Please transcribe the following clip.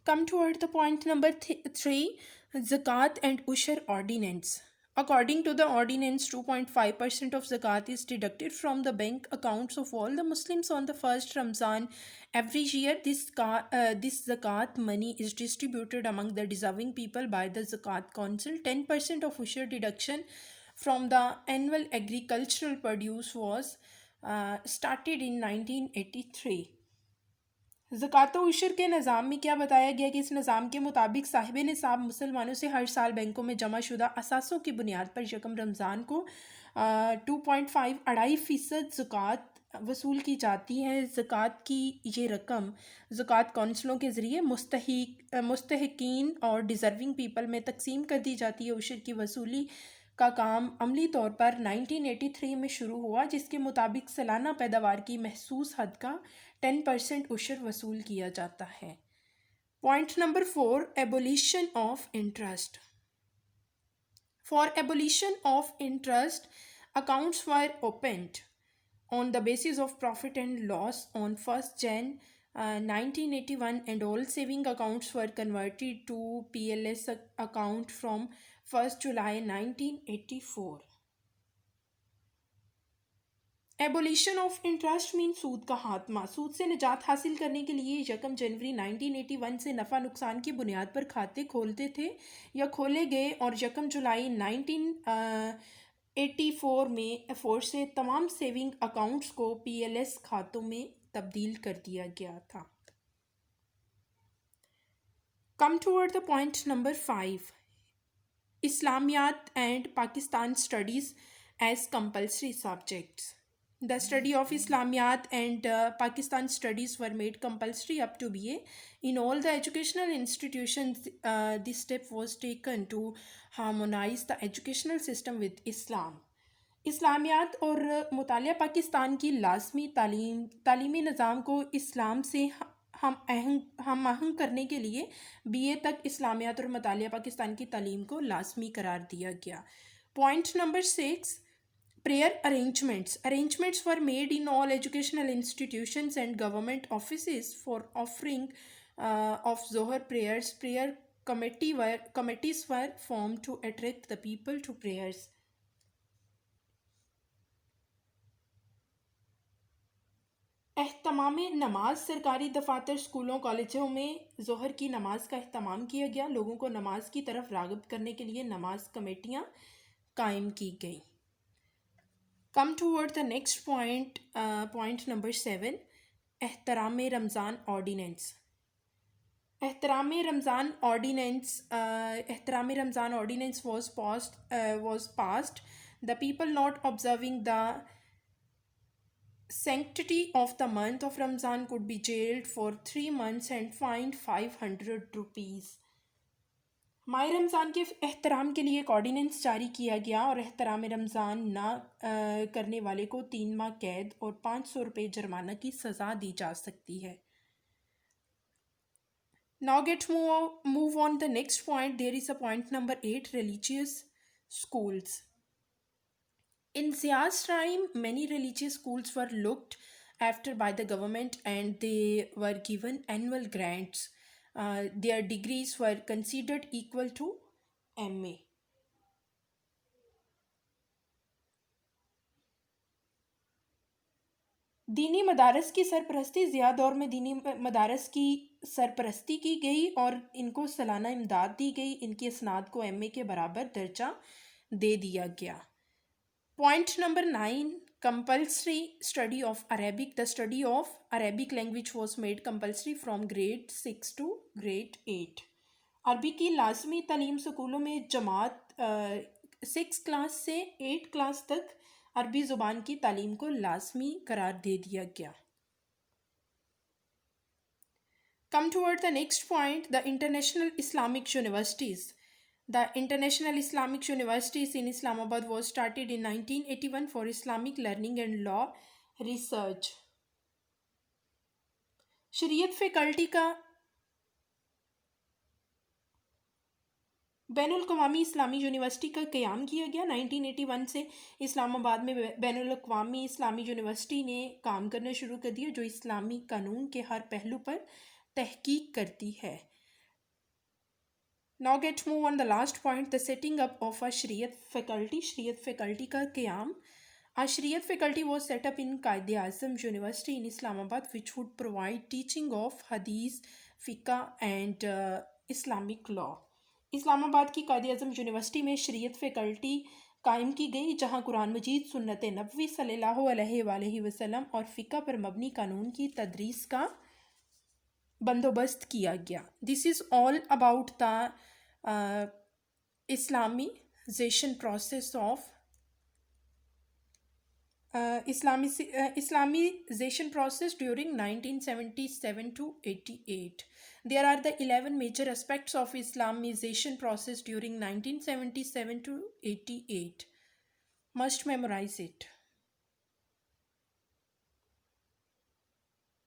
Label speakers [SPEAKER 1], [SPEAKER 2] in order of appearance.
[SPEAKER 1] Come toward the point number 3, Zakat and Ushur Ordinance. According to the ordinance, 2.5% of zakat is deducted from the bank accounts of all the Muslims on the first Ramzan every year. This zakat money is distributed among the deserving people by the Zakat Council. 10% of Ushur deduction from the annual agricultural produce was started in 1983. ज़कात उशर के निज़ाम में क्या बताया गया कि इस निज़ाम के मुताबिक साहिब निसाब मुसलमानों से हर साल बैंकों में जमा शुदा असासों की बुनियाद पर यकम रमज़ान को 2.5 2.5% ज़कात वसूल की जाती है। ज़कात की ये रकम ज़कात कौंसलों के ज़रिए मुस्तहिकीन और डिज़र्विंग पीपल में तकसीम कर दी जाती है। उशर की वसूली का काम अमली तौर पर 1983 में शुरू हुआ, जिसके मुताबिक सालाना पैदावार की महसूस हद का 10% उशर वसूल किया जाता है। Point number 4, abolition of interest. For abolition of interest, accounts were opened on the basis of profit and loss on 1st Jan 1981, and all saving accounts were converted to PLS account from 1st July 1984. Abolition of interest mean सूद का खात्मा. सूद से निजात हासिल करने के लिए यकम जनवरी 1981 से नफ़ा नुकसान की बुनियाद पर खाते खोलते थे या खोले गए, और यकम जुलाई 1984 में फोर से तमाम सेविंग अकाउंट्स को PLS खातों में तब्दील कर दिया गया था. Come toward the point number 5, इस्लामियात and Pakistan studies as compulsory subjects. The study of Islamiyat and Pakistan studies were made compulsory up to BA in all the educational institutions. This step was taken to harmonize the educational system with Islam. इस्लामियात और मुतालिया पाकिस्तान की लाजमी तालीमी निज़ाम को इस्लाम से हम आहंग करने के लिए BA तक इस्लामियात और मुतालिया पाकिस्तान की तालीम को लाजमी करार दिया गया. Point number 6, prayer arrangements were made in all educational institutions and government offices for offering of Zohar prayers. Prayer committees were formed to attract the people to prayers. एहतमाम नमाज. सरकारी दफातर, स्कूलों, कॉलेजों में जोहर की नमाज का एहतमाम किया गया. लोगों को नमाज की तरफ राग़िब करने के लिए नमाज कमेटियाँ कायम की गई. Come toward the next point, point number 7, एहतराम रमज़ान ऑर्डिनेंस. एहतराम Ramzan ordinance was passed. The people not observing the sanctity of the month of Ramzan could be jailed for 3 months and fined 500 rupees. माह रमज़ान के एहतराम के लिए एक ऑर्डिनेंस जारी किया गया और एहतराम रमज़ान ना करने वाले को 3 माह कैद और 500 रुपये जुर्माना की सज़ा दी जा सकती है. Now move on the next point. There is a point number 8, religious schools. In Zia's time, many religious schools were looked after by the government and they were given annual grants. Their degrees were considered equal to MA. दीनी मदारस की सरपरस्ती. ज़िया दौर में दीनी मदारस की सरपरस्ती की गई और इनको सालाना इमदाद दी गई. इनकी इसनाद को MA के बराबर दर्जा दे दिया गया. Point number 9, compulsory study of Arabic. The study of Arabic language was made compulsory from grade 6 to grade 8. अरबी की लाजमी तालीम स्कूलों में जमात 6 क्लास से 8 क्लास तक अरबी ज़ुबान की तालीम को लाजमी करार दे दिया गया. Come toward the next point, the International Islamic Universities. The International Islamic Universities in Islamabad was started in 1981 for Islamic learning and law research. शरीयत फैकल्टी का बैनुल अक़वामी इस्लामी यूनिवर्सिटी का क़याम किया गया. 1981 से इस्लामाबाद में बैनुल अक़वामी इस्लामी यूनिवर्सिटी ने काम करना शुरू कर दिया, जो इस्लामी कानून के हर पहलू पर तहकीक करती है. Now get move on the last point, the setting up of a Shariat faculty. Shariat faculty का क़याम. A Shariat faculty was set up in Qaid-e-Azam University in Islamabad, which would provide teaching of Hadith, Fiqh and Islamic law. Islamabad की कायद अज़म university में शरीयत faculty कायम की गई, जहाँ कुरान मजीद, सुन्नत नबवी सल्लल्लाहु अलैहि वसल्लम और फ़िक़्ह पर मबनी कानून की तदरीस का बंदोबस्त किया गया. This is all about the Islamization process of Islamization process during 1977 to 88. There are the 11 major aspects of Islamization process during 1977 to 88. Must memorize it.